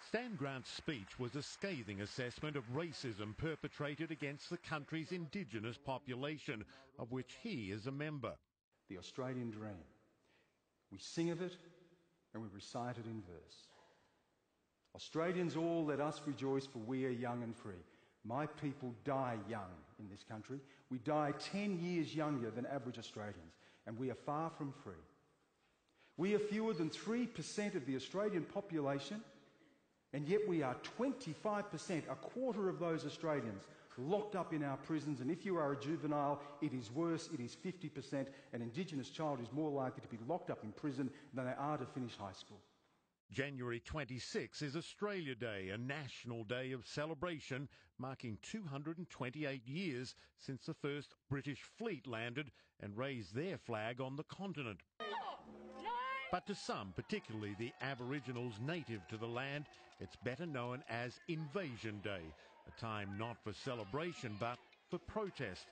Stan Grant's speech was a scathing assessment of racism perpetrated against the country's Indigenous population, of which he is a member. The Australian dream. We sing of it and we recite it in verse. Australians all, let us rejoice, for we are young and free. My people die young in this country. We die 10 years younger than average Australians, and we are far from free. We are fewer than 3% of the Australian population, and yet we are 25%, a quarter of those Australians, locked up in our prisons. And if you are a juvenile, it is worse, it is 50%. An Indigenous child is more likely to be locked up in prison than they are to finish high school. January 26 is Australia Day, a national day of celebration marking 228 years since the first British fleet landed and raised their flag on the continent. But to some, particularly the Aboriginals native to the land, it's better known as Invasion Day, a time not for celebration but for protest.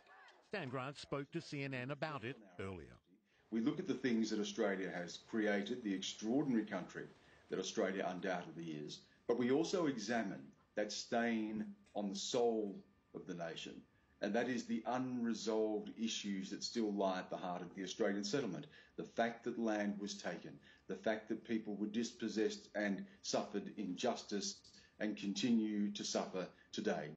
Stan Grant spoke to CNN about it earlier. We look at the things that Australia has created, the extraordinary country that Australia undoubtedly is, but we also examine that stain on the soul of the nation, and that is the unresolved issues that still lie at the heart of the Australian settlement. The fact that land was taken, the fact that people were dispossessed and suffered injustice and continue to suffer today.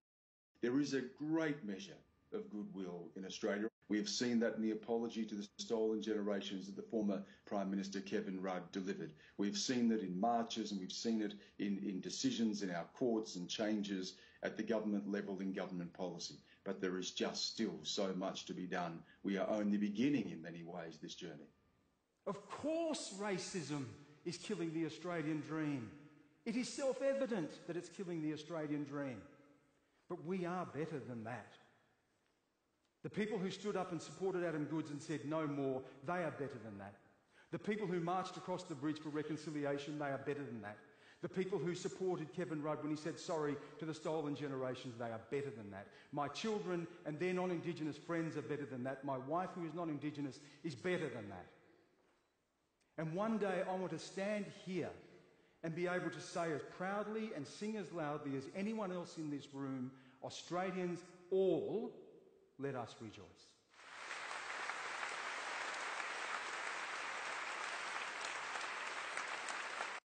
There is a great measure of goodwill in Australia. We have seen that in the apology to the stolen generations that the former Prime Minister Kevin Rudd delivered. We've seen that in marches, and we've seen it in decisions in our courts and changes at the government level in government policy. But there is just still so much to be done. We are only beginning in many ways this journey. Of course racism is killing the Australian dream. It is self-evident that it's killing the Australian dream. But we are better than that. The people who stood up and supported Adam Goodes and said no more, they are better than that. The people who marched across the bridge for reconciliation, they are better than that. The people who supported Kevin Rudd when he said sorry to the stolen generations, they are better than that. My children and their non-Indigenous friends are better than that. My wife, who is non-Indigenous, is better than that. And one day I want to stand here and be able to say as proudly and sing as loudly as anyone else in this room, Australians all, let us rejoice.